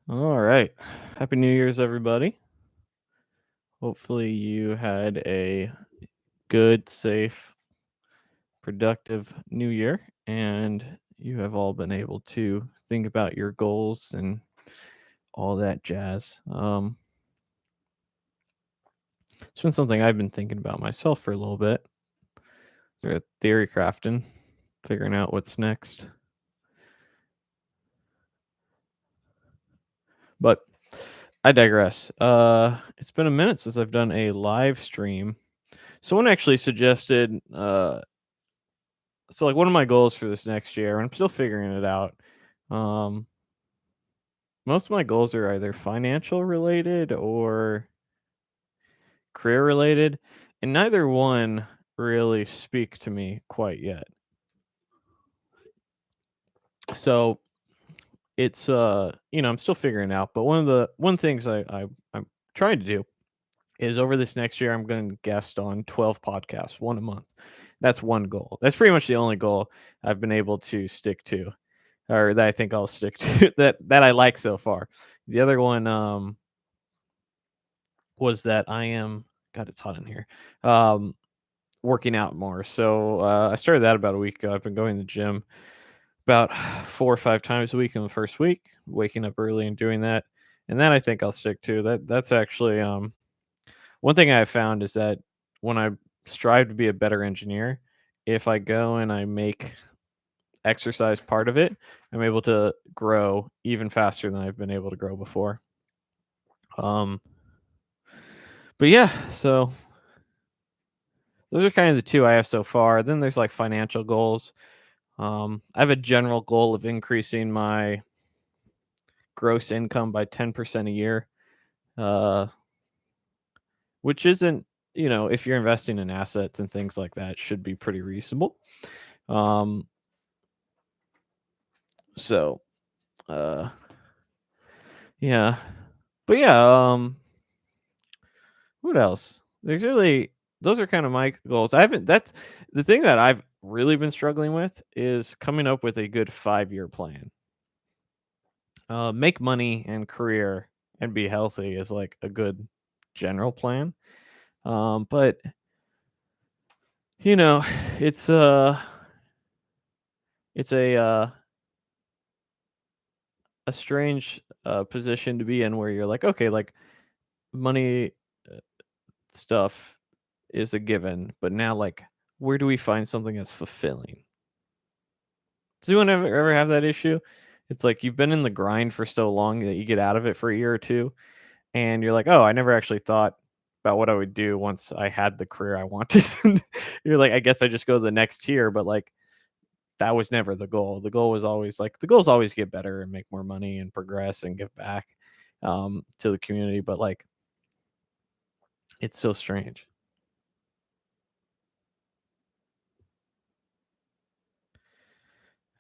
All right. Happy New Year's, everybody. Hopefully, you had a good, safe, productive new year and you have all been able to think about your goals and all that jazz. It's been something I've been thinking about myself for a little bit. Sort of theory crafting, figuring out what's next. But I digress. It's been a minute since I've done a live stream. Someone actually suggested so like one of my goals for this next year, and I'm still figuring it out. Um, most of my goals are either financial related or career related, and neither one really speak to me quite yet. So it's I'm still figuring it out. But one things I'm trying to do is over this next year I'm going to guest on 12 podcasts, one a month. That's one goal. That's pretty much the only goal I've been able to stick to, or that I think I'll stick to that I like so far. The other one was that I am God, it's hot in here. Um, working out more. So I started that about a week ago. I've been going to the gym about 4 or 5 times a week in the first week, waking up early and doing that. And that I think I'll stick to. That's actually one thing I found is that when I strive to be a better engineer, if I go and I make exercise part of it, I'm able to grow even faster than I've been able to grow before. Um, but yeah, so those are kind of the two I have so far. Then there's like financial goals. I have a general goal of increasing my gross income by 10% a year, uh, which isn't, if you're investing in assets and things like that, should be pretty reasonable. Um, so, uh, yeah, but yeah, what else? There's really those are kind of my goals. I haven't that's the thing that I've really been struggling with is coming up with a good 5-year plan. Make money and career and be healthy is like a good general plan. But you know, it's it's a strange position to be in where you're like, okay, like money uh, stuff is a given, but now like where do we find something that's fulfilling? Does anyone ever have that issue? It's like you've been in the grind for so long that you get out of it for a year or two, and you're like, "Oh, I never actually thought about what I would do once I had the career I wanted." You're like, "I guess I just go to the next tier," but, like, that was never the goal. The goal was always like the goal is always get better and make more money and progress and give back, to the community, but, like, it's so strange.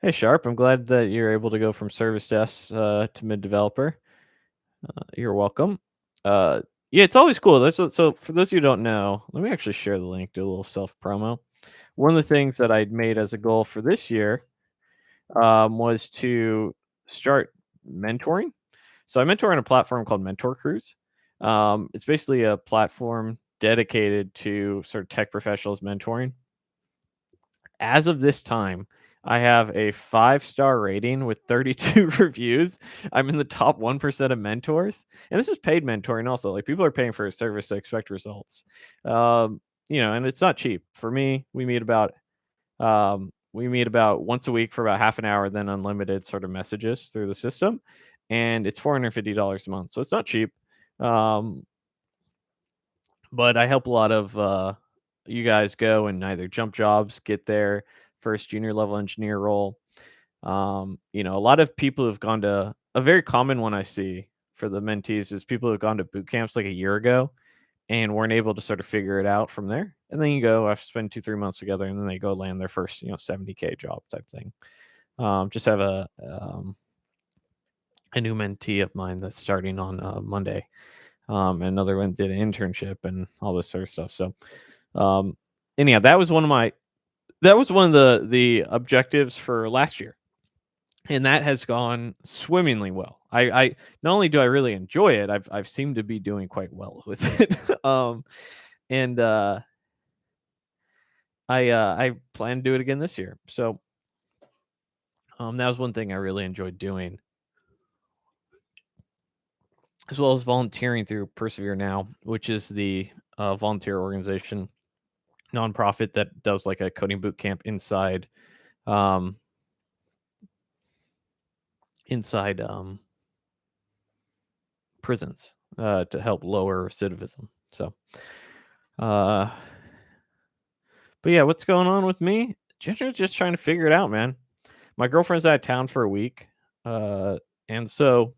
Hey, Sharp, I'm glad that you're able to go from service desk, to mid developer. You're welcome. Uh, yeah, it's always cool. So for those of you who don't know, let me actually share the link, do a little self promo. One of the things that I'd made as a goal for this year was to start mentoring. So I mentor on a platform called Mentor Cruise. It's basically a platform dedicated to sort of tech professionals mentoring. As of this time, I have a 5-star rating with 32 reviews. I'm in the top 1% of mentors. And this is paid mentoring also. Like people are paying for a service to expect results. And it's not cheap. For me, we meet about once a week for about half an hour, then unlimited sort of messages through the system. And it's $450 a month. So it's not cheap. Um, but I help a lot of you guys go and either jump jobs, get their first junior level engineer role. A lot of people have gone to a very common one I see for the mentees is people who've gone to boot camps like a year ago and weren't able to sort of figure it out from there. And then you go after spend 2-3 months together, and then they go land their first 70K job type thing. Just have a new mentee of mine that's starting on Monday. Another one did an internship and all this sort of stuff. So um, anyhow, that was one of the objectives for last year and that has gone swimmingly well. I not only do I really enjoy it, I've seemed to be doing quite well with it. And I plan to do it again this year. So that was one thing I really enjoyed doing, as well as volunteering through Persevere Now, which is the volunteer organization nonprofit that does like a coding boot camp um, inside prisons to help lower recidivism. So, uh, but yeah, what's going on with me? Just trying to figure it out, man. My girlfriend's out of town for a week, uh, and so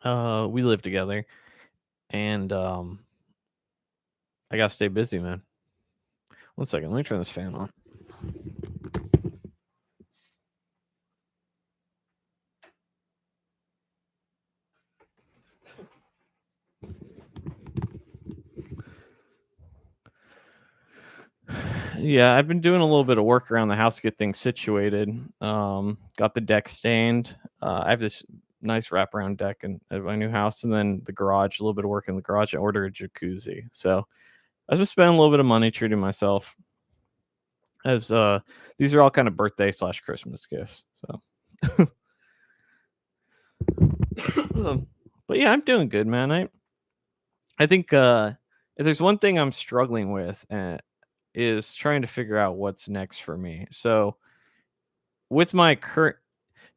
we live together, and I gotta stay busy, man. One second, let me turn this fan on. Yeah, I've been doing a little bit of work around the house to get things situated. Got the deck stained. I have this nice wraparound deck at my new house, and then the garage, a little bit of work in the garage. I ordered a jacuzzi. So I was just spending a little bit of money treating myself. As these are all kind of birthday / Christmas gifts. So but yeah, I'm doing good, man. I think if there's one thing I'm struggling with is trying to figure out what's next for me. So with my current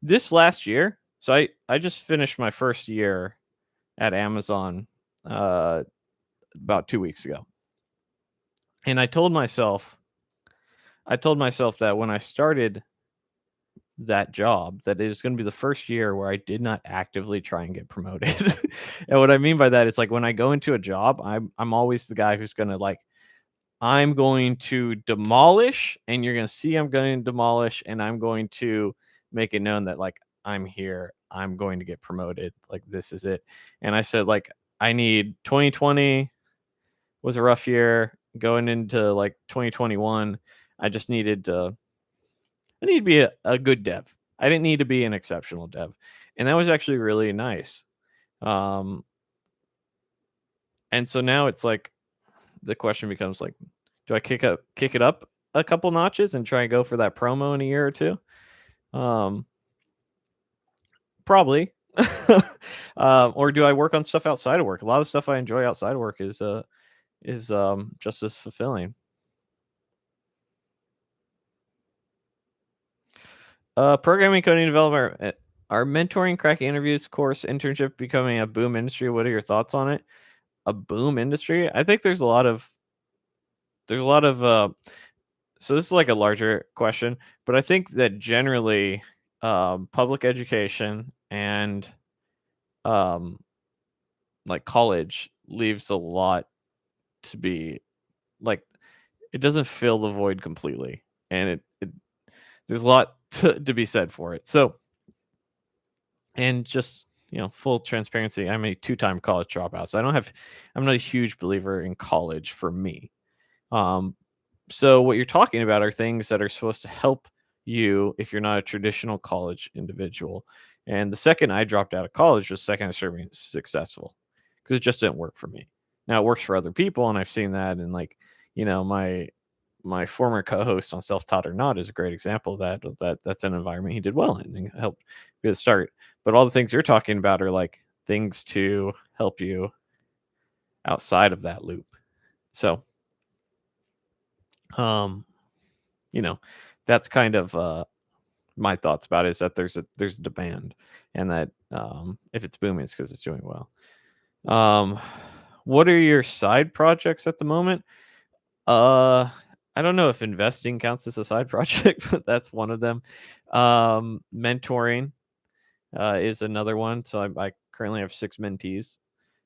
this last year, so I just finished my first year at Amazon uh about 2 weeks ago. And I told myself that when I started that job, that it was going to be the first year where I did not actively try and get promoted. And what I mean by that is like when I go into a job, I'm always the guy who's going to like I'm going to demolish, and you're going to see I'm going to demolish, and I'm going to make it known that like I'm here. I'm going to get promoted. Like this is it. And I said like I need 2020 was a rough year going into like 2021. I just needed to I need to be a good dev. I didn't need to be an exceptional dev. And that was actually really nice. Um, and so now it's like the question becomes like, do I kick it up a couple notches and try and go for that promo in a year or two? Um, Probably. Or do I work on stuff outside of work? A lot of stuff I enjoy outside of work is just as fulfilling. Programming, coding development are mentoring, cracking interviews, course, internship becoming a boom industry. What are your thoughts on it? A boom industry? I think there's a lot of so this is like a larger question, but I think that generally public education and um like college leaves a lot to be like it doesn't fill the void completely, and there's a lot to be said for it. So and just full transparency, I'm a 2-time college dropout, so I'm not a huge believer in college for me. um So what you're talking about are things that are supposed to help you if you're not a traditional college individual. And the second I dropped out of college was second I started being successful because it just didn't work for me. Now it works for other people, and I've seen that. And like, my former co-host on Self Taught or Not is a great example of that. That's an environment he did well in and helped get a start. But all the things you're talking about are like things to help you outside of that loop. So, um, you know, that's kind of my thoughts about it, is that there's a demand, and that if it's booming, it's because it's doing well. What are your side projects at the moment? Uh, I don't know if investing counts as a side project, but that's one of them. Mentoring is another one. So I currently have 6 mentees.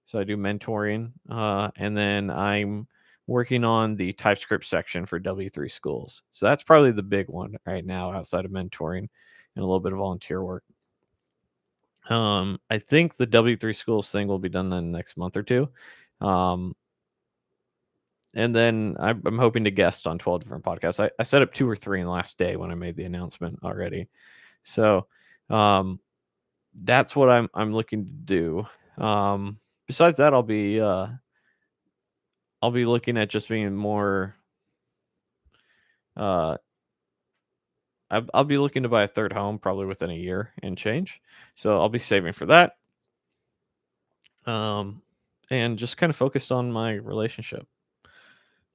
So I do mentoring, and then I'm working on the TypeScript section for W3 schools. So that's probably the big one right now outside of mentoring and a little bit of volunteer work. I think the W3 schools thing will be done in the next month or two. And then I'm hoping to guest on 12 different podcasts. I set up 2 or 3 in the last day when I made the announcement already. So, um, that's what I'm looking to do. Besides that, I'll be looking at just being more. Uh, I'll be looking to buy a third home probably within a year and change. So I'll be saving for that. Um, and just kind of focused on my relationship.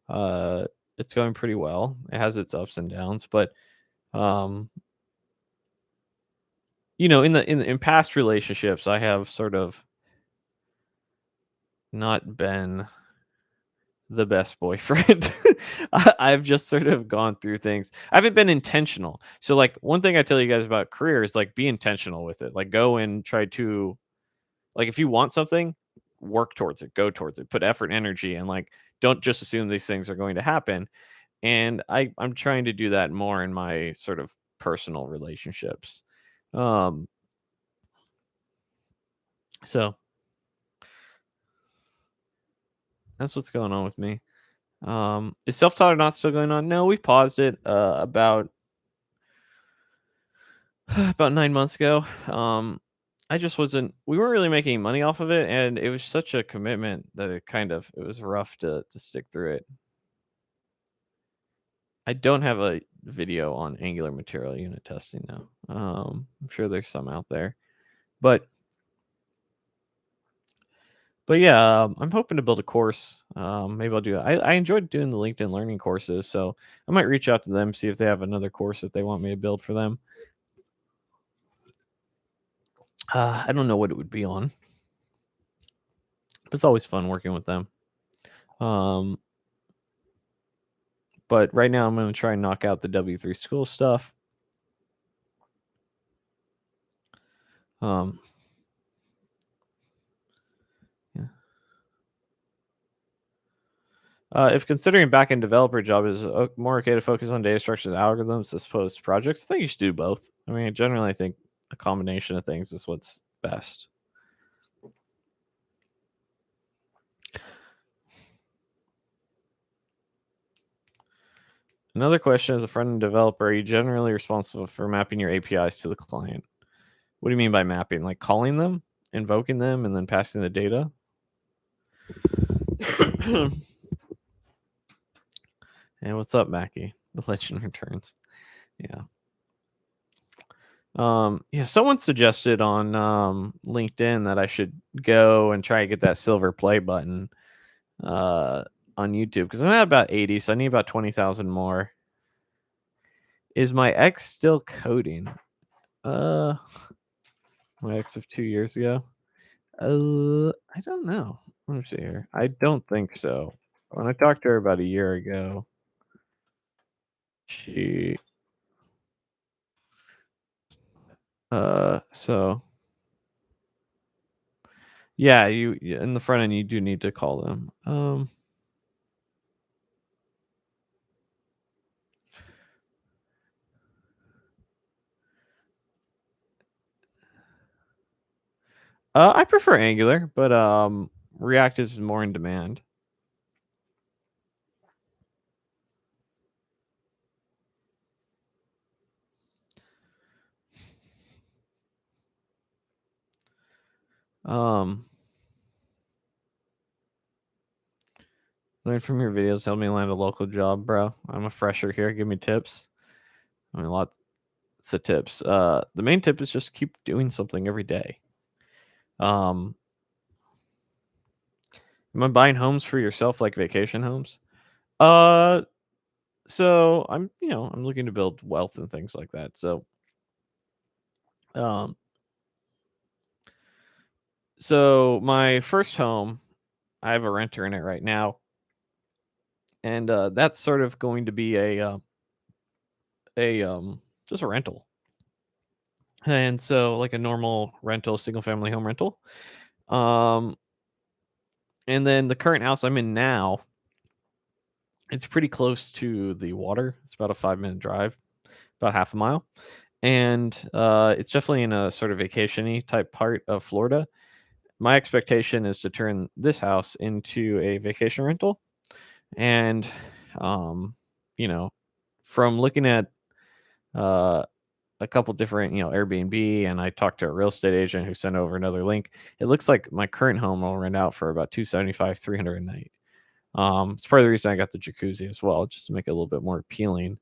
Uh, it's going pretty well. It has its ups and downs, but um, in past relationships, I have sort of not been the best boyfriend. I've just sort of gone through things. I haven't been intentional. So like one thing I tell you guys about career is like be intentional with it. Like go and try to like if you want something, work towards it, go towards it, put effort and energy and like don't just assume these things are going to happen. And I'm trying to do that more in my sort of personal relationships. Um so that's what's going on with me. Is self-taught or not still going on? No, we paused it about about 9 months ago. I just wasn't we weren't really making money off of it and it was such a commitment that it was rough to stick through it. I don't have a video on Angular material unit testing now. I'm sure there's some out there. But yeah, I'm hoping to build a course. Maybe I'll do I enjoyed doing the LinkedIn learning courses, so I might reach out to them, see if they have another course that they want me to build for them. I don't know what it would be on, but it's always fun working with them. Um, but right now I'm going to try and knock out the W3 school stuff. Um, yeah. If considering a backend developer job is more okay to focus on data structures and algorithms as opposed to projects, I think you should do both. I mean, generally, I think a combination of things is what's best. Another question as a front-end developer, are you generally responsible for mapping your APIs to the client? What do you mean by mapping? Like calling them, invoking them, and then passing the data? And what's up, Mackie? The legend returns. Yeah. Yeah, someone suggested on LinkedIn that I should go and try to get that silver play button on YouTube because I'm at about 80, so I need about 20,000 more. Is my ex still coding? My ex of 2 years ago. I don't know. Let me see here. I don't think so. When I talked to her about a year ago, she so yeah, in the front end you do need to call them. I prefer Angular, but React is more in demand. Um, Learn from your videos. Help me land a local job, bro. I'm a fresher here. Give me tips. I mean, lots of tips. The main tip is just keep doing something every day. Am I buying homes for yourself, like vacation homes? Uh, so I'm looking to build wealth and things like that. So, um, so my first home, I have a renter in it right now, and that's sort of going to be a just a rental. And so like a normal rental, single family home rental. Um, and then the current house I'm in now, it's pretty close to the water. It's about a 5-minute drive, about half a mile. And it's definitely in a sort of vacation-y type part of Florida. My expectation is to turn this house into a vacation rental. And um, you know, from looking at uh a couple different, Airbnb, and I talked to a real estate agent who sent over another link. It looks like my current home will rent out for about $275, $300 a night. It's part of the reason I got the jacuzzi as well, just to make it a little bit more appealing.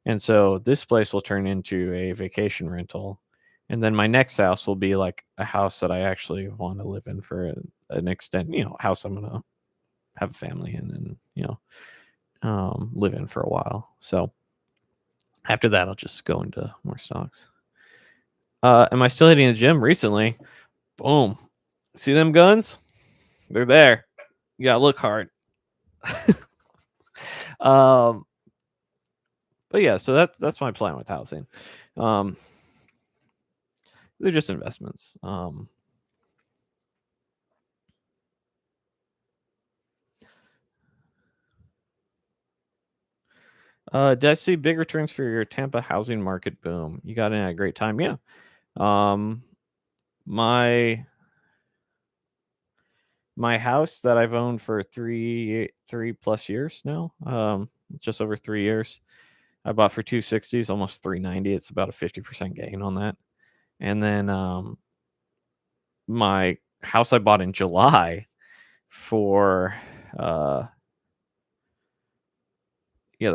And so this place will turn into a vacation rental. And then my next house will be like a house that I actually want to live in for an extent, house I'm going to have a family in and, live in for a while. So after that, I'll just go into more stocks. Am I still hitting the gym? Recently? Boom. See them guns? They're there. You gotta look hard. But yeah, so that's my plan with housing. They're just investments. Did I see big returns for your Tampa housing market boom? You got in at a great time. Yeah. My house that I've owned for three plus years now, just over 3 years, I bought for 260s, almost 390. It's about a 50% gain on that. And then my house I bought in July for the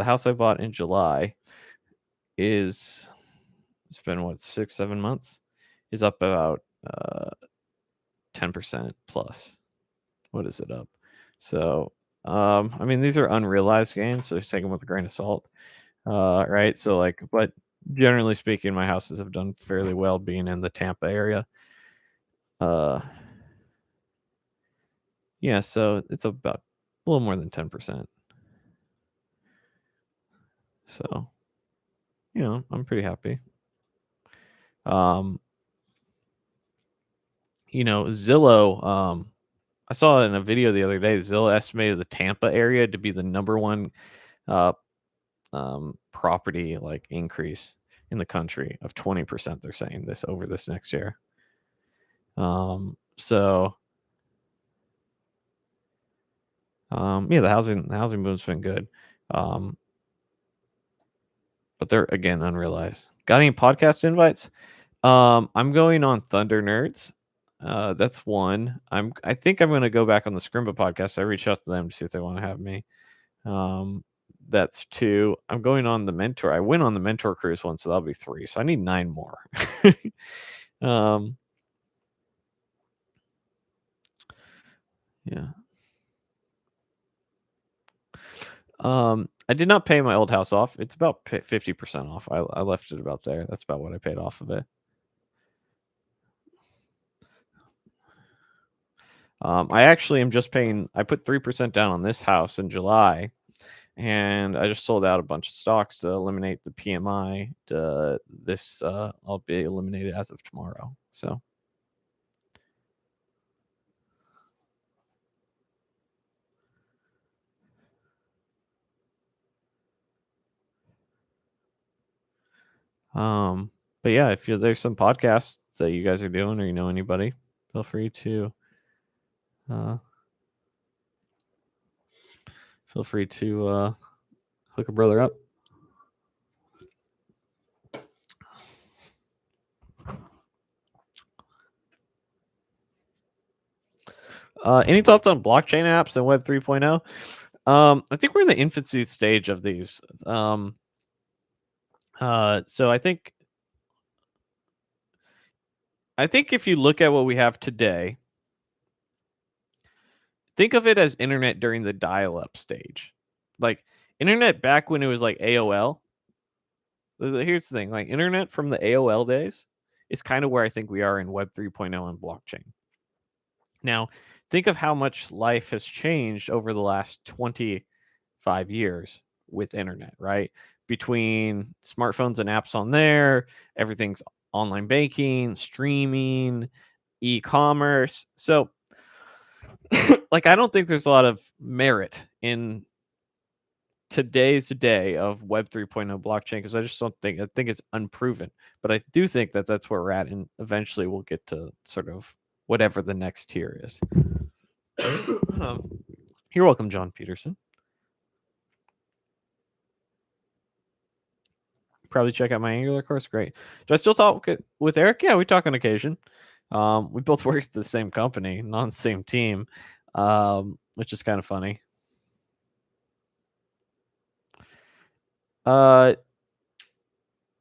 house I bought in July it's been 6-7 months, is up about 10% plus. What is it up? So I mean, these are unrealized gains, so take them with a grain of salt. Right. So but generally speaking, my houses have done fairly well being in the Tampa area. Yeah, so it's about a little more than 10%. So, I'm pretty happy. Zillow, I saw it in a video the other day. Zillow estimated the Tampa area to be the number one property increase in the country of 20%. They're saying this over this next year. So the housing boom's been good. But they're again unrealized. Got any podcast invites? I'm going on Thunder Nerds. That's one. I think I'm gonna go back on the Scrimba podcast. I reached out to them to see if they want to have me. That's 2. I'm going on the Mentor. I went on the Mentor cruise once, so that'll be 3. So I need 9 more. Yeah. I did not pay my old house off. It's about 50% off. I left it about there. That's about what I paid off of it. I actually am just paying. I put 3% down on this house in July, and I just sold out a bunch of stocks to eliminate the PMI. This I'll be eliminated as of tomorrow. So. But yeah, if there's some podcasts that you guys are doing, or you know anybody, feel free to hook a brother up. Any thoughts on blockchain apps and Web 3.0? I think we're in the infancy stage of these. So I think if you look at what we have today, think of it as internet during the dial-up stage. Like internet back when it was like AOL. Here's the thing, like internet from the AOL days is kind of where I think we are in Web 3.0 and blockchain. Now, think of how much life has changed over the last 25 years with internet, right? Between smartphones and apps on there, everything's online banking, streaming, e-commerce. So I don't think there's a lot of merit in today's day of Web 3.0 blockchain because I just don't think I think it's unproven. But I do think that that's where we're at, and eventually we'll get to sort of whatever the next tier is. You're welcome, John Peterson. probably check out my Angular course. Great. Do I still talk with Eric? Yeah, we talk on occasion. We both work at the same company, not on the same team, which is kind of funny. Uh,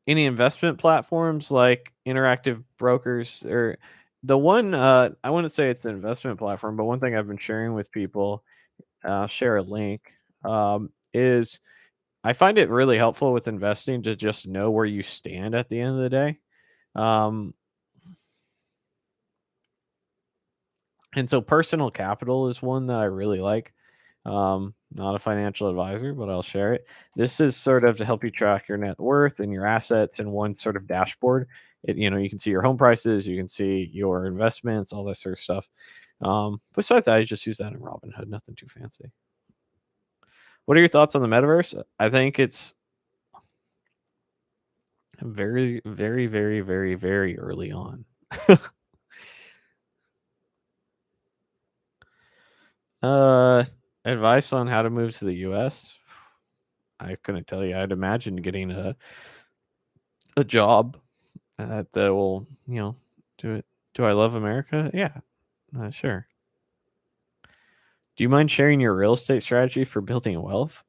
any investment platforms like Interactive Brokers or the one I wouldn't say it's an investment platform, but one thing I've been sharing with people, share a link, is I find it really helpful with investing to just know where you stand at the end of the day. Um, and so personal capital is one that I really like. Not a financial advisor, but I'll share it. This is sort of to help you track your net worth and your assets in one sort of dashboard. You can see your home prices, you can see your investments, all that sort of stuff. Besides that, I just use that in Robinhood, nothing too fancy. What are your thoughts on the metaverse? I think it's very, very, very, very, very early on. uh, Advice on how to move to the US? I couldn't tell you. I'd imagine getting a job that will, do it. Do I love America? Yeah, sure. Do you mind sharing your real estate strategy for building wealth?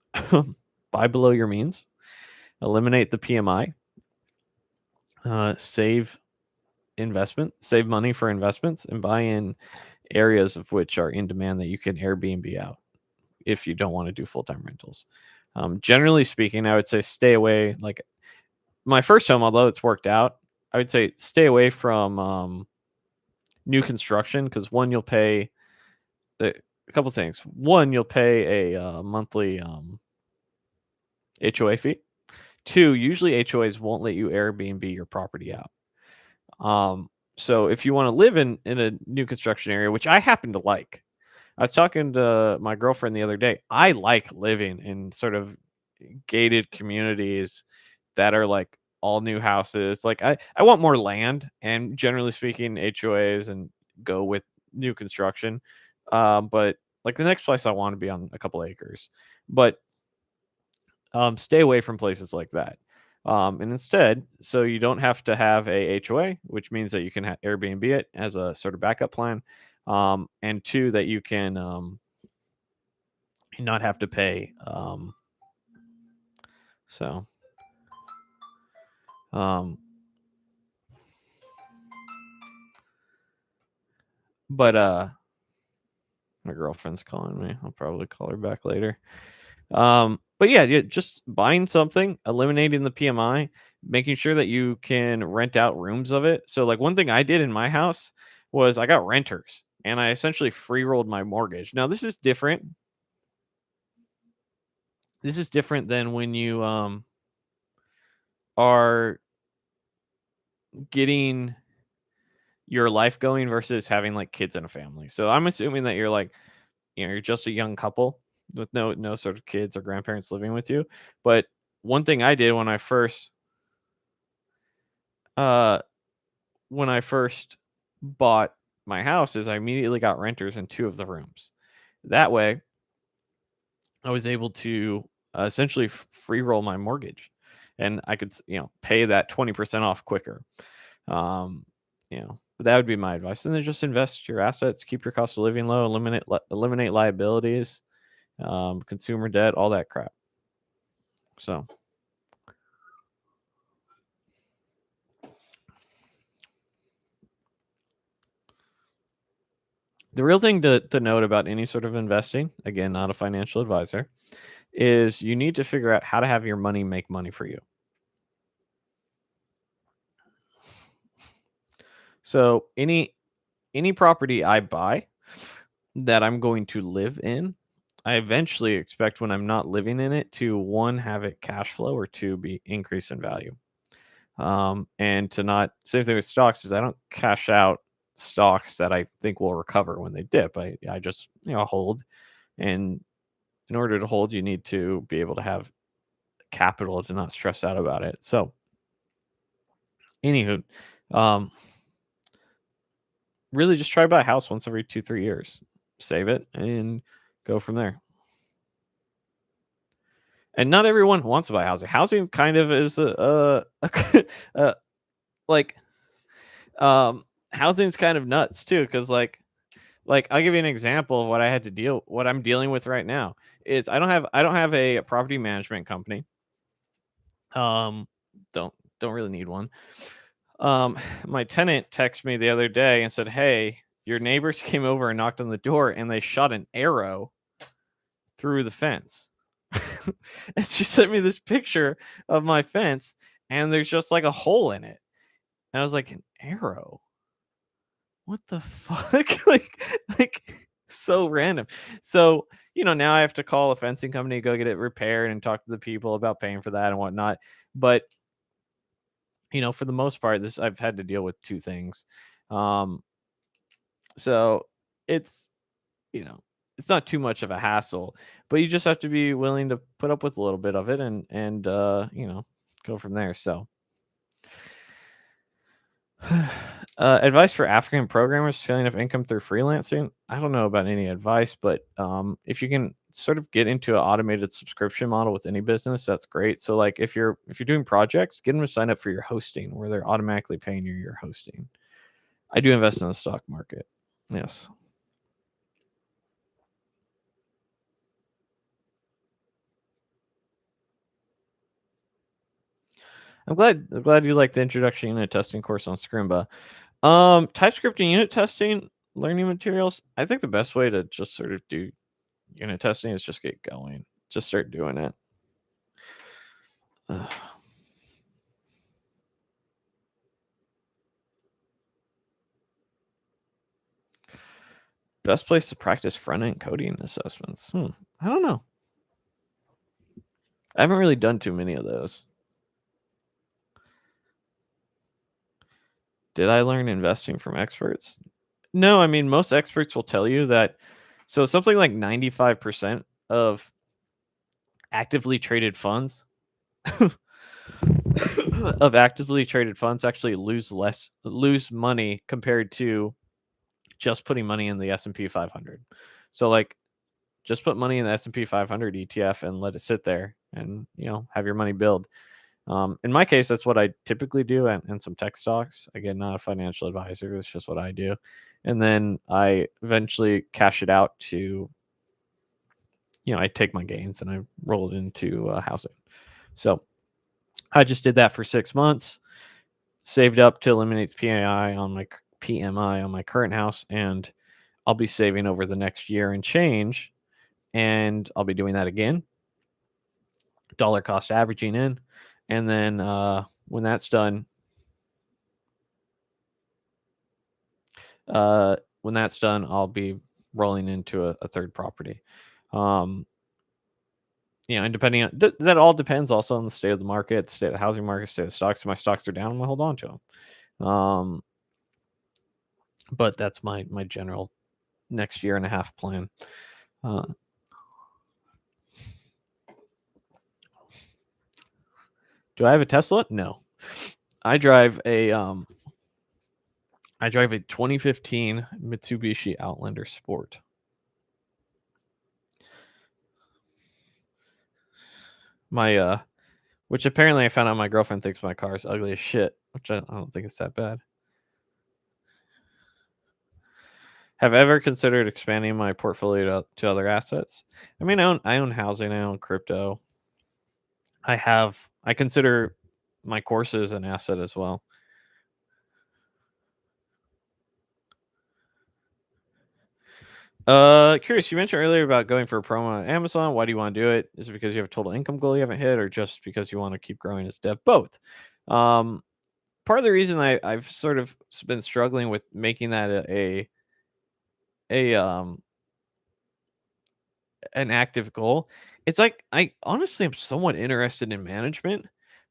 Buy below your means, eliminate the PMI, save money for investments, and buy in areas of which are in demand that you can Airbnb out if you don't want to do full time rentals. Generally speaking, I would say stay away. Like my first home, although it's worked out, I would say stay away from new construction because one, you'll pay a couple things. One, you'll pay a monthly HOA fee. Two, usually HOAs won't let you Airbnb your property out. So if you want to live in a new construction area, which I happen to like, I was talking to my girlfriend the other day. I like living in sort of gated communities that are like all new houses. Like I want more land, and generally speaking, HOAs and go with new construction. But like the next place I want to be on a couple acres, but stay away from places like that. And instead, so you don't have to have a HOA, which means that you can Airbnb it as a sort of backup plan. And two, that you can not have to pay. So, um, but my girlfriend's calling me. I'll probably call her back later. But yeah, just buying something, eliminating the PMI, making sure that you can rent out rooms of it. So, like one thing I did in my house was I got renters, and I essentially free rolled my mortgage. Now, this is different. This is different than when you are getting your life going versus having like kids and a family. So I'm assuming that you're like, you're just a young couple with no sort of kids or grandparents living with you. But one thing I did uh when I first bought my house is I immediately got renters in two of the rooms. That way, I was able to essentially free roll my mortgage, and I could pay that 20% off quicker. Um, but that would be my advice. And then just invest your assets, keep your cost of living low, eliminate liabilities, consumer debt, all that crap. So the real thing to note about any sort of investing, again, not a financial advisor, is you need to figure out how to have your money make money for you. So any property I buy that I'm going to live in, I eventually expect when I'm not living in it to one, have it cash flow, or two, be increase in value. And to not, same thing with stocks, is I don't cash out stocks that I think will recover when they dip. I just hold, and in order to hold, you need to be able to have capital to not stress out about it. So, anywho, um, really just try to buy a house once every 2-3 years, save it, and go from there. And not everyone wants to buy housing. Housing kind of is uh, like, housing's kind of nuts too, because I'll give you an example of what I'm dealing with right now is I don't have a property management company. Um, don't really need one. My tenant texted me the other day and said, "Hey, your neighbors came over and knocked on the door and they shot an arrow through the fence." And she sent me this picture of my fence and there's just like a hole in it. And I was like, "An arrow? What the fuck?" like so random. So, now I have to call a fencing company, go get it repaired and talk to the people about paying for that and whatnot. But, for the most part, this I've had to deal with two things. Um, so it's, you know, it's not too much of a hassle, but you just have to be willing to put up with a little bit of it and go from there. So advice for African programmers scaling up income through freelancing. I don't know about any advice, but if you can sort of get into an automated subscription model with any business, that's great. So like if you're doing projects, get them to sign up for your hosting where they're automatically paying you your hosting. I do invest in the stock market. Yes. I'm glad you like the introduction unit testing course on Scrimba. TypeScript and unit testing learning materials. I think the best way to just sort of do unit testing is just get going. Just start doing it. Ugh. Best place to practice front end coding assessments. I don't know. I haven't really done too many of those. Did I learn investing from experts? No, I mean most experts will tell you that. So something like 95% of actively traded funds actually lose money compared to just putting money in the S&P 500. So like just put money in the S&P 500 ETF and let it sit there and have your money build. In my case, that's what I typically do, and some tech stocks. Again, not a financial advisor. It's just what I do, and then I eventually cash it out to, I take my gains and I roll it into housing. So I just did that for 6 months, saved up to eliminate PMI on my current house, and I'll be saving over the next year and change, and I'll be doing that again, dollar cost averaging in, and then when that's done, I'll be rolling into a third property. And depending on that, all depends also on the state of the market, the state of the housing market, state of stocks. If my stocks are down, I'm gonna hold on to them. But that's my general next year and a half plan. Uh, do I have a Tesla? No. I drive a 2015 Mitsubishi Outlander Sport. My which apparently I found out my girlfriend thinks my car is ugly as shit, which I don't think it's that bad. Have I ever considered expanding my portfolio to other assets? I mean, I own housing, I own crypto. I consider my courses an asset as well. Curious, you mentioned earlier about going for a promo on Amazon. Why do you want to do it? Is it because you have a total income goal you haven't hit, or just because you want to keep growing as dev? Both. Um, Part of the reason I've sort of been struggling with making that a an active goal. It's like I honestly am somewhat interested in management,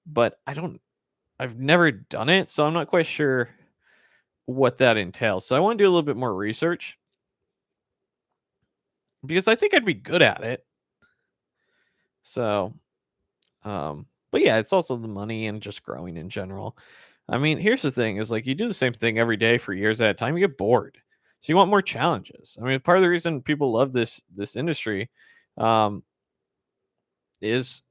but I've never done it, so I'm not quite sure what that entails. So I want to do a little bit more research because I think I'd be good at it. So, but yeah, it's also the money and just growing in general. I mean, here's the thing: is like you do the same thing every day for years at a time, you get bored. So you want more challenges. I mean, part of the reason people love this industry, um, is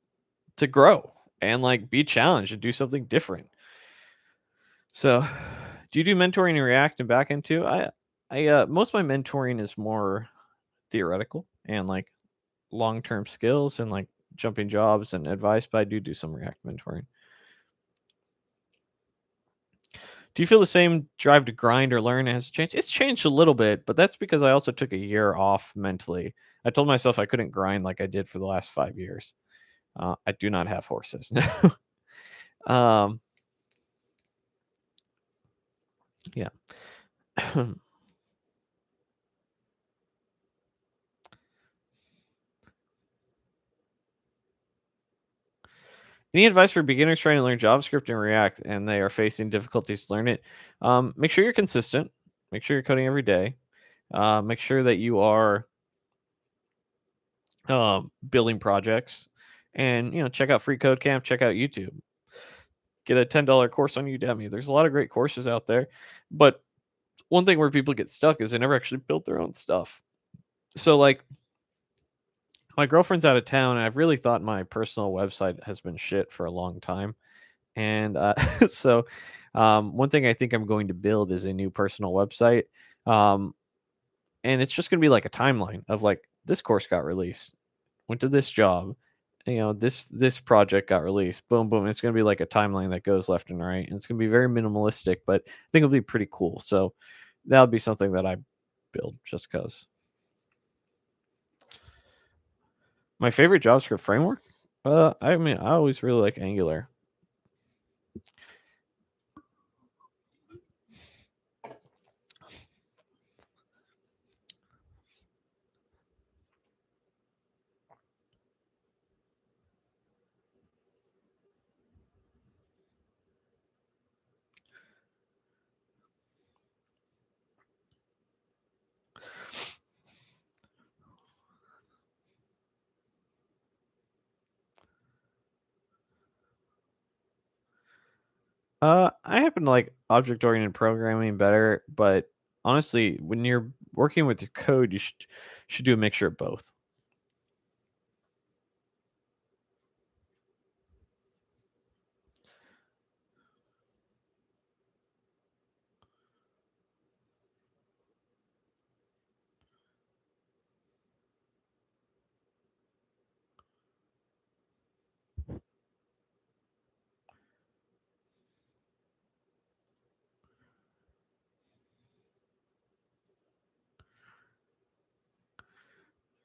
to grow and like be challenged and do something different. So, do you do mentoring in React and backend too? Most of my mentoring is more theoretical and like long-term skills and like jumping jobs and advice, but I do some React mentoring. Do you feel the same drive to grind or learn has changed? It's changed a little bit, but that's because I also took a year off mentally. I told myself I couldn't grind like I did for the last 5 years. I do not have horses. um, yeah. Any advice for beginners trying to learn JavaScript and React and they are facing difficulties to learn it? Make sure you're consistent. Make sure you're coding every day. Make sure that you are building projects, and check out Free Code Camp. Check out YouTube. Get a $10 course on Udemy. There's a lot of great courses out there, but one thing where people get stuck is they never actually built their own stuff. So like my girlfriend's out of town, and I've really thought my personal website has been shit for a long time. And so one thing I think I'm going to build is a new personal website. Um, and it's just going to be like a timeline of like this course got released, went to this job, this project got released, boom, boom. It's going to be like a timeline that goes left and right. And it's going to be very minimalistic, but I think it'll be pretty cool. So that'll be something that I build just because. My favorite JavaScript framework? I mean, I always really like Angular. I happen to like object-oriented programming better, but honestly, when you're working with your code, you should do a mixture of both.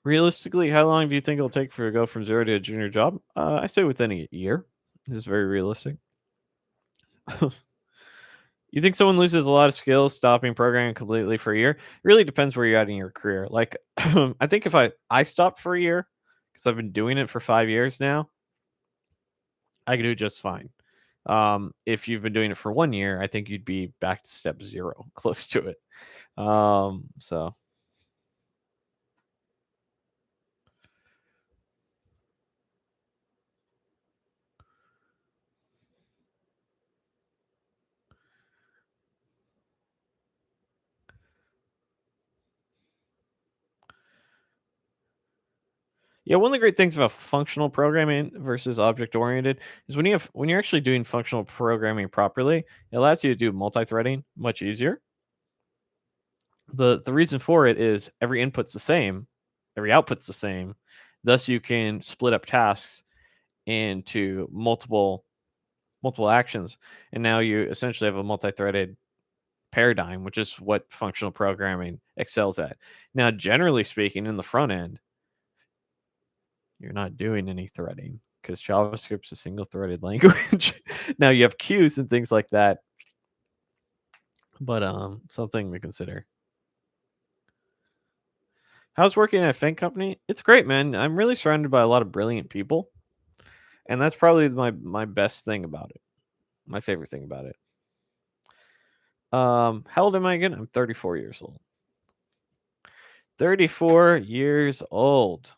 Realistically, how long do you think it'll take for to go from 0 to a junior job? I say within a year. This is very realistic. You think someone loses a lot of skills stopping programming completely for a year? It really depends where you're at in your career. Like, I think if I stopped for a year because I've been doing it for 5 years now, I could do just fine. If you've been doing it for 1 year, I think you'd be back to step zero, close to it. So yeah, one of the great things about functional programming versus object oriented is when you're actually doing functional programming properly, it allows you to do multi-threading much easier. The reason for it is every input's the same, every output's the same. Thus, you can split up tasks into multiple actions, and now you essentially have a multi-threaded paradigm, which is what functional programming excels at. Now, generally speaking, in the front end, you're not doing any threading because JavaScript's a single-threaded language. Now you have queues and things like that, but something to consider. How's working at a FANG company? It's great, man. I'm really surrounded by a lot of brilliant people, and that's probably my best thing about it. My favorite thing about it. How old am I again? I'm 34 years old. 34 years old.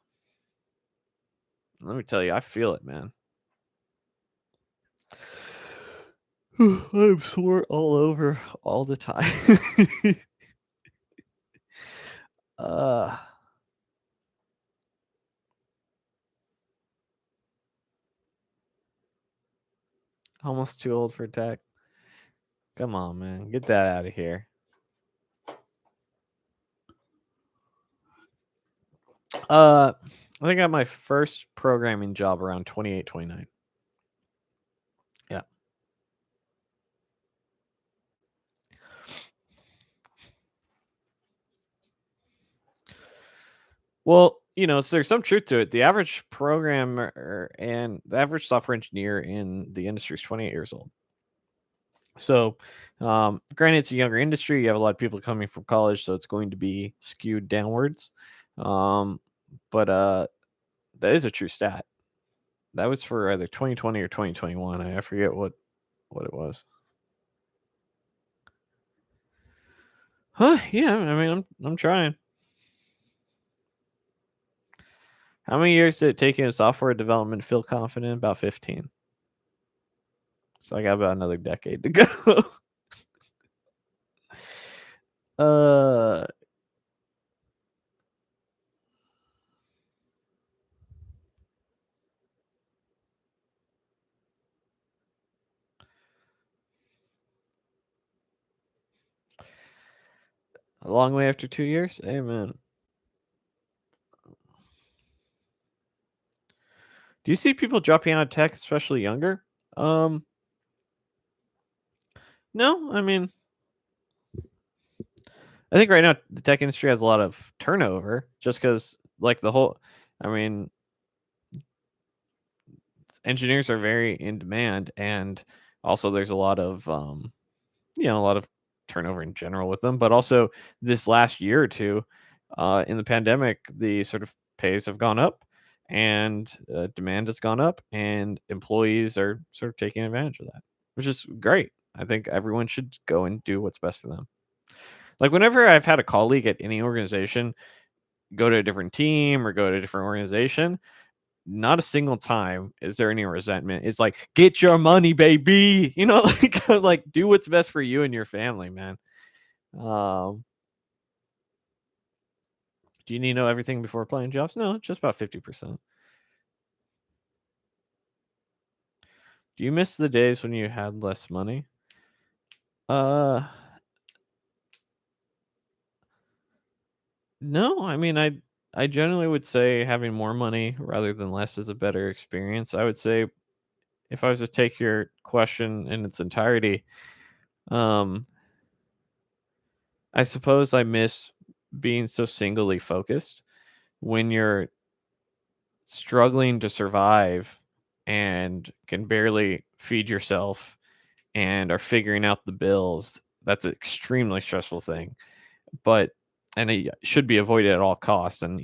Let me tell you, I feel it, man. I'm sore all over all the time. uh Almost too old for tech. Come on, man. Get that out of here. I think I got my first programming job around 28, 29. Yeah. Well, so there's some truth to it. The average programmer and the average software engineer in the industry is 28 years old. So, granted, it's a younger industry. You have a lot of people coming from college, so it's going to be skewed downwards. Um, but that is a true stat. That was for either 2020 or 2021. I forget what it was. Huh? Yeah. I mean, I'm trying. How many years did it take you in software development to feel confident? About 15. So I got about another decade to go. uh, a long way after 2 years. Amen. Do you see people dropping out of tech, especially younger? Um, no. I mean, I think right now the tech industry has a lot of turnover, just because like the whole. I mean, engineers are very in demand, and also there's a lot of a lot of turnover in general with them. But also this last year or two, in the pandemic, the sort of pays have gone up, and demand has gone up, and employees are sort of taking advantage of that, which is great. I think everyone should go and do what's best for them. Like whenever I've had a colleague at any organization go to a different team or go to a different organization, not a single time is there any resentment. It's like, get your money, baby. Like do what's best for you and your family, man. Um, do you need to know everything before applying jobs? No, just about 50%. Do you miss the days when you had less money? Uh, no. I mean, I generally would say having more money rather than less is a better experience. I would say if I was to take your question in its entirety, um, I suppose I miss being so singly focused when you're struggling to survive and can barely feed yourself and are figuring out the bills. That's an extremely stressful thing, but and it should be avoided at all costs, and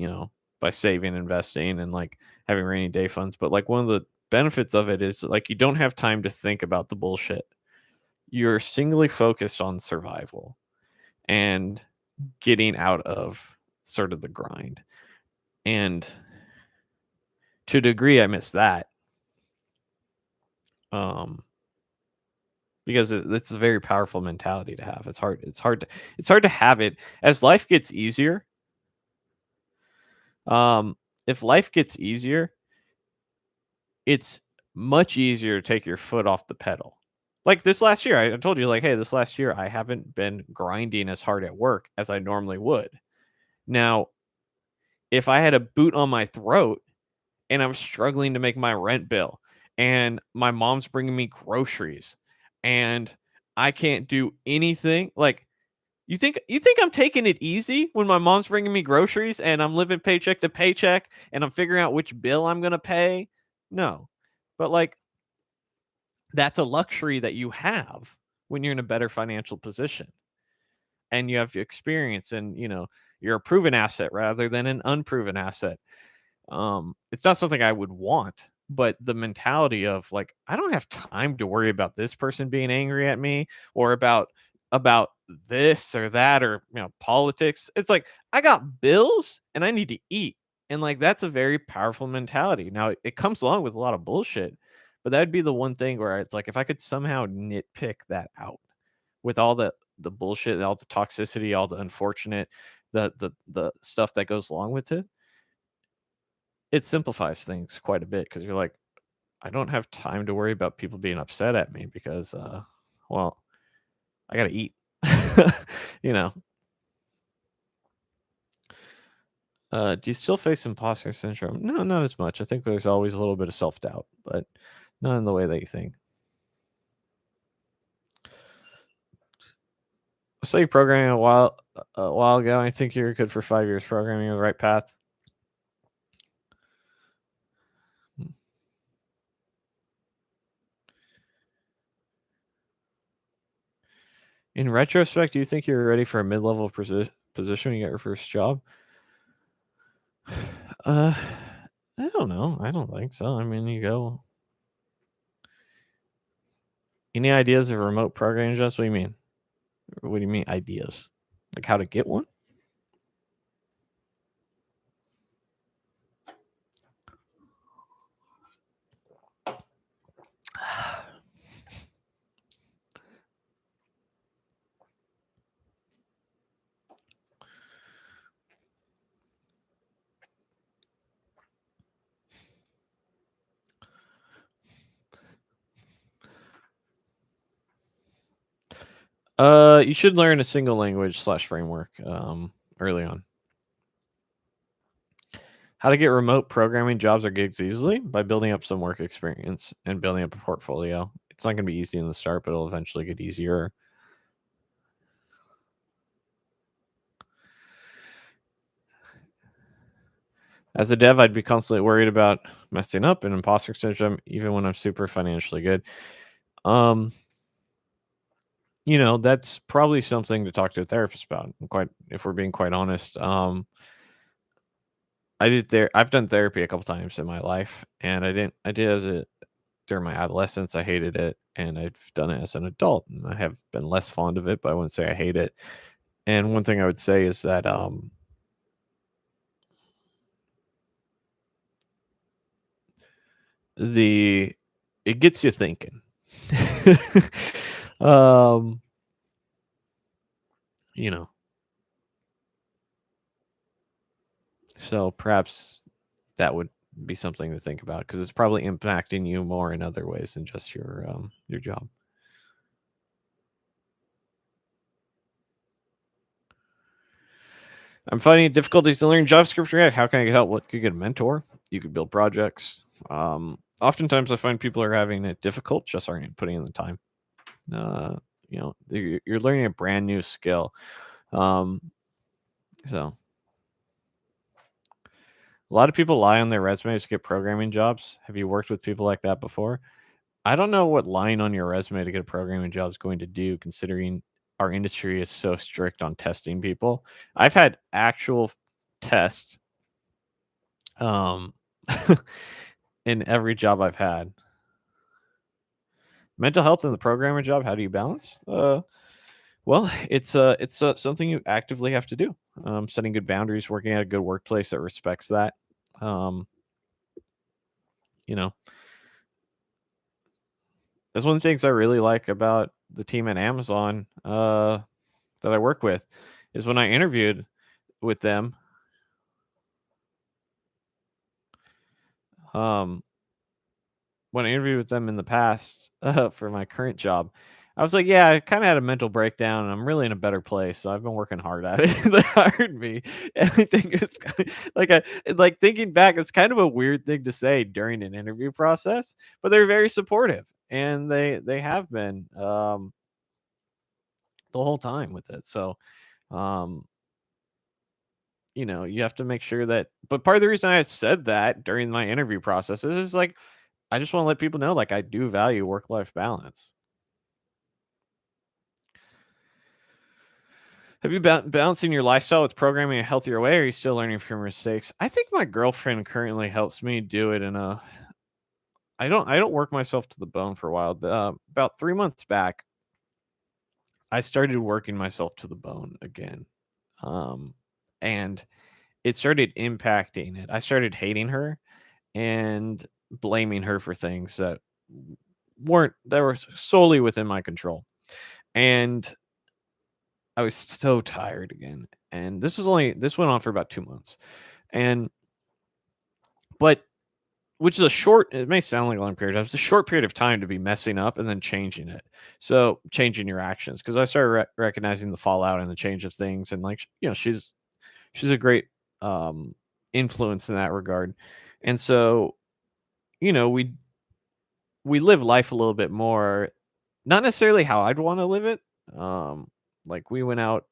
by saving, investing, and like having rainy day funds. But like one of the benefits of it is like you don't have time to think about the bullshit. You're singly focused on survival and getting out of sort of the grind. And to a degree, I miss that. Um, because it's a very powerful mentality to have. It's hard to have it as life gets easier. If life gets easier, it's much easier to take your foot off the pedal. Like this last year, I told you, like, hey, this last year I haven't been grinding as hard at work as I normally would. Now, if I had a boot on my throat and I'm struggling to make my rent bill, and my mom's bringing me groceries, and I can't do anything. Like, you think I'm taking it easy when my mom's bringing me groceries and I'm living paycheck to paycheck and I'm figuring out which bill I'm gonna pay? No, but like that's a luxury that you have when you're in a better financial position and you have experience, and you're a proven asset rather than an unproven asset. It's not something I would want, but the mentality of like, I don't have time to worry about this person being angry at me or about this or that or politics. It's like I got bills and I need to eat. And like that's a very powerful mentality. Now it comes along with a lot of bullshit, but that'd be the one thing where it's like if I could somehow nitpick that out with all the bullshit, all the toxicity, all the unfortunate, the stuff that goes along with it, it simplifies things quite a bit because you're like, I don't have time to worry about people being upset at me because, well, I gotta eat. You know. Do you still face imposter syndrome? No, not as much. I think there's always a little bit of self-doubt, but not in the way that you think. I saw you programming a while ago. I think you're good for 5 years programming on the right path. In retrospect, do you think you're ready for a mid-level position when you get your first job? Uh, I don't know. I don't think so. I mean, you go. Any ideas of remote programming jobs? What do you mean? What do you mean ideas? Like how to get one? You should learn a single language / framework early on. How to get remote programming jobs or gigs easily? By building up some work experience and building up a portfolio. It's not going to be easy in the start, but it'll eventually get easier. As a dev, I'd be constantly worried about messing up and imposter syndrome, even when I'm super financially good. Um, that's probably something to talk to a therapist about. If we're being quite honest. I've done therapy a couple times in my life, and I did during my adolescence. I hated it, and I've done it as an adult, and I have been less fond of it, but I wouldn't say I hate it. And one thing I would say is that the it gets you thinking. um, you know, so perhaps that would be something to think about because it's probably impacting you more in other ways than just your job. I'm finding difficulties to learn JavaScript React. How can I get help? What could you get a mentor? You could build projects. Oftentimes, I find people are having it difficult, just aren't putting in the time. You're learning a brand new skill. So a lot of people lie on their resumes to get programming jobs. Have you worked with people like that before? I don't know what lying on your resume to get a programming job is going to do, considering our industry is so strict on testing people. I've had actual tests um, in every job I've had. Mental health in the programming job, how do you balance? Well, it's something you actively have to do. Setting good boundaries, working at a good workplace that respects that. Um, you know, that's one of the things I really like about the team at Amazon that I work with is when I interviewed with them. Um, when I interviewed with them in the past for my current job, I was like, "Yeah, I kind of had a mental breakdown, and I'm really in a better place. So I've been working hard at it." They hired me, and I think it's like thinking back, it's kind of a weird thing to say during an interview process, but they're very supportive, and they have been the whole time with it. So, um, you have to make sure that. But part of the reason I said that during my interview process is like I just want to let people know, like, I do value work-life balance. Have you balancing your lifestyle with programming a healthier way, or are you still learning from your mistakes? I think my girlfriend currently helps me do it in a I don't work myself to the bone for a while. About 3 months back, I started working myself to the bone again. Um, and it started impacting it. I started hating her and blaming her for things that were solely within my control. And I was so tired again. And this went on for about 2 months. And but which is it may sound like a long period of time. It's a short period of time to be messing up and then changing it. So changing your actions, because I started recognizing the fallout and the change of things, and like she's a great influence in that regard. And so we live life a little bit more, not necessarily how I'd want to live it. Like we went out,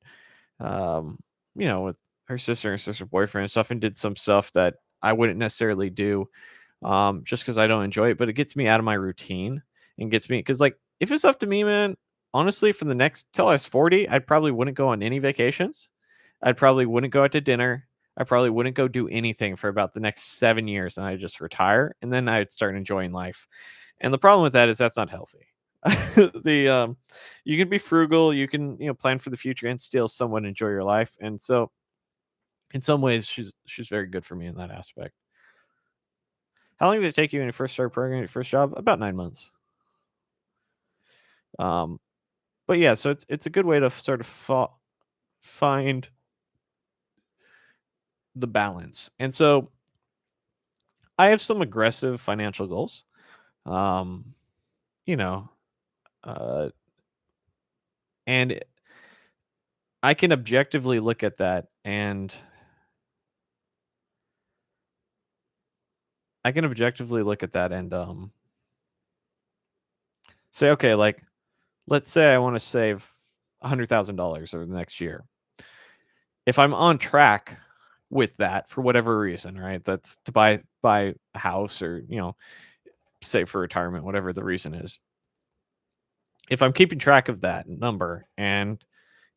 um, with her sister and her sister's boyfriend and stuff, and did some stuff that I wouldn't necessarily do, just because I don't enjoy it. But it gets me out of my routine and gets me, because like if it's up to me, man, honestly, for the next till I was 40, I probably wouldn't go on any vacations. I probably wouldn't go out to dinner. I probably wouldn't go do anything for about the next 7 years, and I just retire, and then I'd start enjoying life. And the problem with that is that's not healthy. You can be frugal, you can plan for the future and still somewhat enjoy your life. And so, in some ways, she's very good for me in that aspect. How long did it take you when you first started programming your first job? About 9 months. Um, but yeah, so it's a good way to sort of find the balance. And so I have some aggressive financial goals. Um, you know, uh, and I can objectively look at that, and say, okay, like let's say I want to save $100,000 over the next year. If I'm on track with that for whatever reason, right? That's to buy a house, or save for retirement, whatever the reason is. If I'm keeping track of that number, and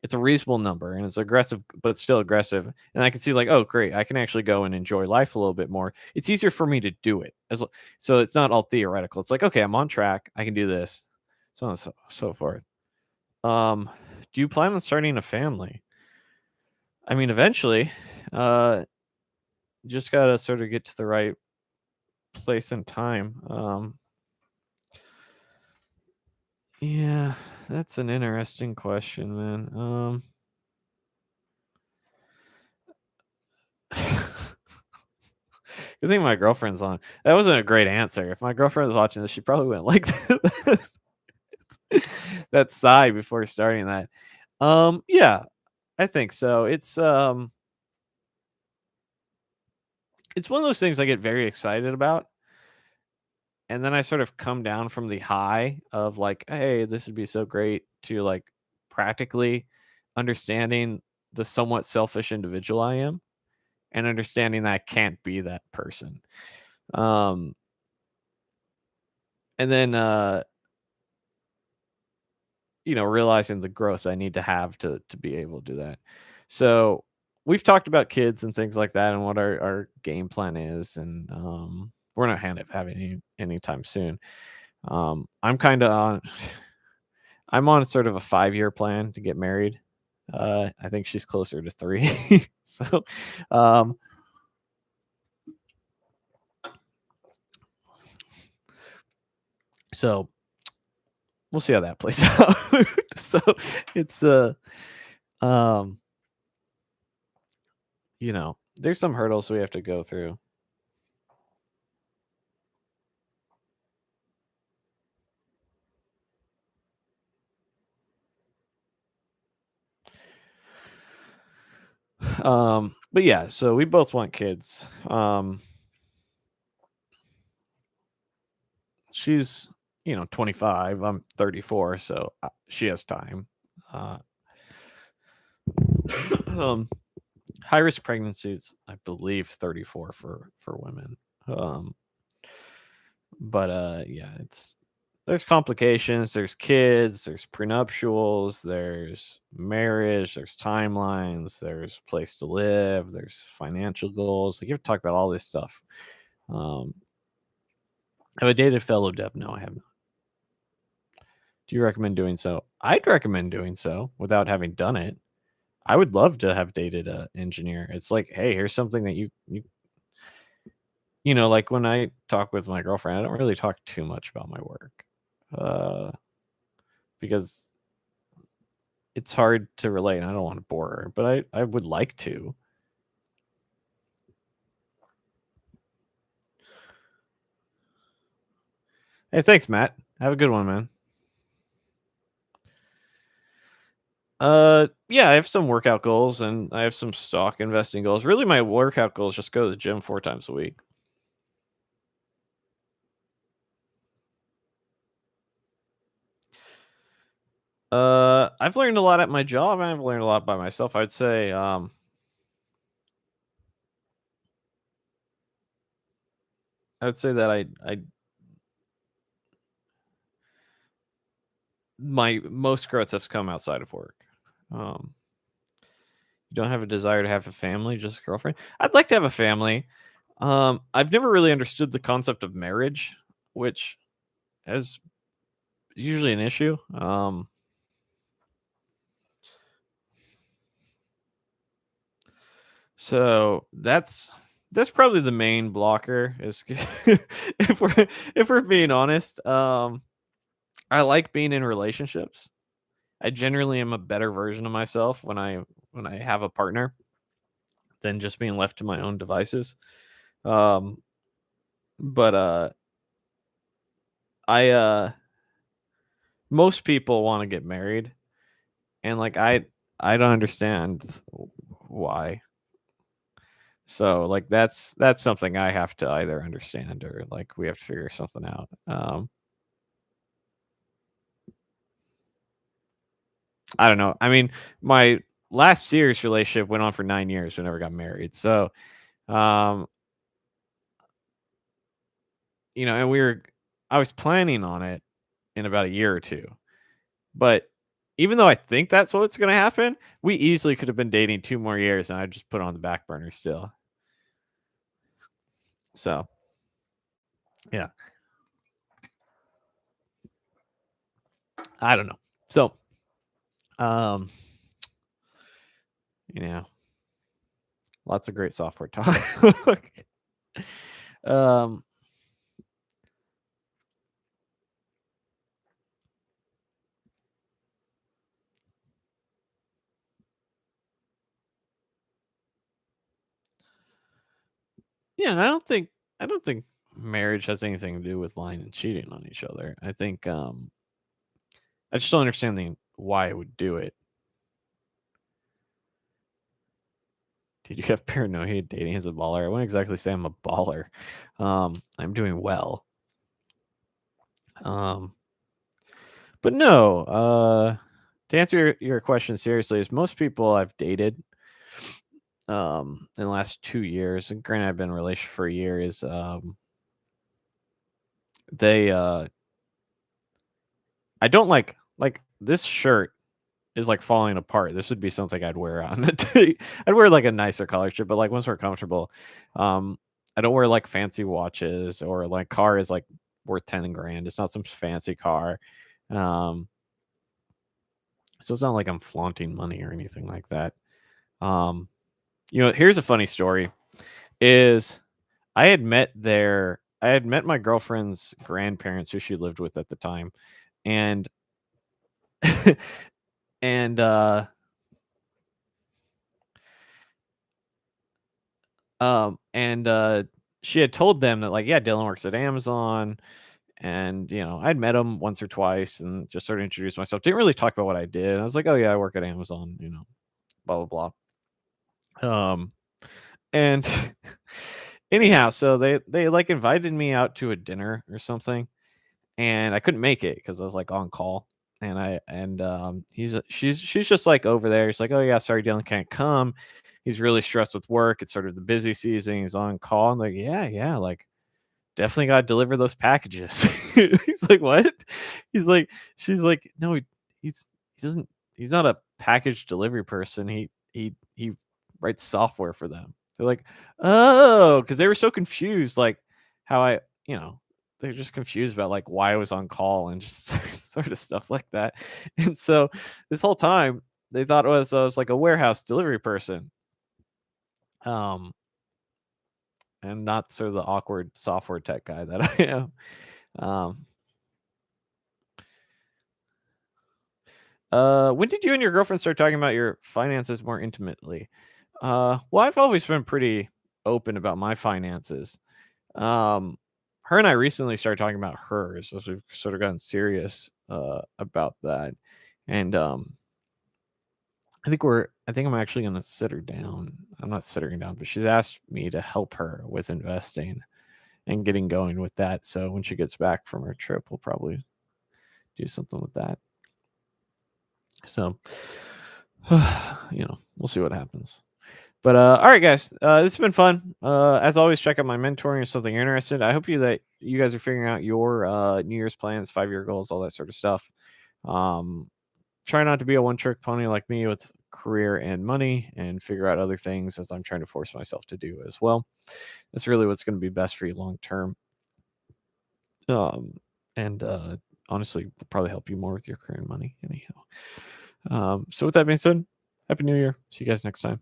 it's a reasonable number, and it's aggressive, but it's still aggressive, and I can see like, oh great, I can actually go and enjoy life a little bit more. It's easier for me to do it, so it's not all theoretical. It's like, okay, I'm on track, I can do this, so on and so forth. Um, do you plan on starting a family? I mean, eventually, uh, just gotta sort of get to the right place and time. Yeah, that's an interesting question, man. Good thing my girlfriend's on. That wasn't a great answer. If my girlfriend was watching this, she probably wouldn't like that sigh before starting that. Yeah, I think so. It's one of those things I get very excited about, and then I sort of come down from the high of like, hey, this would be so great, to like practically understanding the somewhat selfish individual I am, and understanding that I can't be that person. Um, and then realizing the growth I need to have to be able to do that. So we've talked about kids and things like that, and what our game plan is, and we're not having any anytime soon. I'm kind of on. I'm on sort of a 5-year plan to get married. I think she's closer to 3. So, um, so we'll see how that plays out. So it's um, there's some hurdles we have to go through. But yeah, so we both want kids. She's 25. I'm 34, so she has time. Uh, um, high risk pregnancies, I believe 34 for women. Um, but yeah, there's complications, there's kids, there's prenuptials, there's marriage, there's timelines, there's place to live, there's financial goals. Like you have to talk about all this stuff. Um, have I dated fellow dev? No, I have not. Do you recommend doing so? I'd recommend doing so without having done it. I would love to have dated a engineer. It's like, hey, here's something that like when I talk with my girlfriend, I don't really talk too much about my work, uh, because it's hard to relate. And I don't want to bore her, but I would like to. Hey, thanks, Matt. Have a good one, man. Yeah, I have some workout goals and I have some stock investing goals. Really, my workout goals just go to the gym 4 times a week. I've learned a lot at my job, and I've learned a lot by myself. I'd say, I would say that I my most growth has come outside of work. Um, you don't have a desire to have a family, just a girlfriend. I'd like to have a family. I've never really understood the concept of marriage, which is usually an issue. So that's probably the main blocker is if we're being honest. I like being in relationships. I generally am a better version of myself when I have a partner than just being left to my own devices. Um, but I most people want to get married, and like I don't understand why. So like that's something I have to either understand or like we have to figure something out. I don't know. I mean, my last serious relationship went on for 9 years. We never got married. So, um, and I was planning on it in about a year or two. But even though I think that's what's going to happen, we easily could have been dating 2 more years, and I just put it on the back burner still. So, yeah, I don't know. So, um, you know, lots of great software talk. um, yeah, and I don't think marriage has anything to do with lying and cheating on each other. I think I just don't understand why I would do it. Did you have paranoia dating as a baller? I wouldn't exactly say I'm a baller. I'm doing well. Um, but no, to answer your question seriously, is most people I've dated in the last 2 years, and granted I've been in a relationship for a year, is they I don't like this shirt is like falling apart. This would be something I'd wear on a date. I'd wear like a nicer collar shirt, but like once we're comfortable, um, I don't wear like fancy watches or like car is like worth 10 grand. It's not some fancy car. Um, so it's not like I'm flaunting money or anything like that. Um, here's a funny story is I had met my girlfriend's grandparents who she lived with at the time. And and she had told them that like, yeah, Dylan works at Amazon, and I'd met him once or twice and just started to introduce myself. Didn't really talk about what I did. I was like, oh yeah, I work at Amazon, blah blah blah. And anyhow, so they like invited me out to a dinner or something, and I couldn't make it because I was like on call. And she's just like over there. She's like, oh yeah, sorry, Dylan can't come. He's really stressed with work. It's sort of the busy season. He's on call. I'm like, yeah, like definitely got to deliver those packages. He's like, what? He's like, she's like, no, he doesn't. He's not a package delivery person. He writes software for them. They're like, oh, because they were so confused, like how they're just confused about like why I was on call and just sort of stuff like that. And so this whole time they thought I was like a warehouse delivery person. Um, and not sort of the awkward software tech guy that I am. Um, when did you and your girlfriend start talking about your finances more intimately? Well, I've always been pretty open about my finances. Um, her and I recently started talking about hers as we've sort of gotten serious about that. And I think I'm actually gonna sit her down. I'm not sitting her down, but she's asked me to help her with investing and getting going with that. So when she gets back from her trip, we'll probably do something with that. So we'll see what happens. But all right, guys, it's been fun. As always, check out my mentoring if something you're interested. I hope that you guys are figuring out your New Year's plans, 5-year goals, all that sort of stuff. Try not to be a one-trick pony like me with career and money, and figure out other things as I'm trying to force myself to do as well. That's really what's going to be best for you long term. And honestly, will probably help you more with your career and money anyhow. So with that being said, Happy New Year. See you guys next time.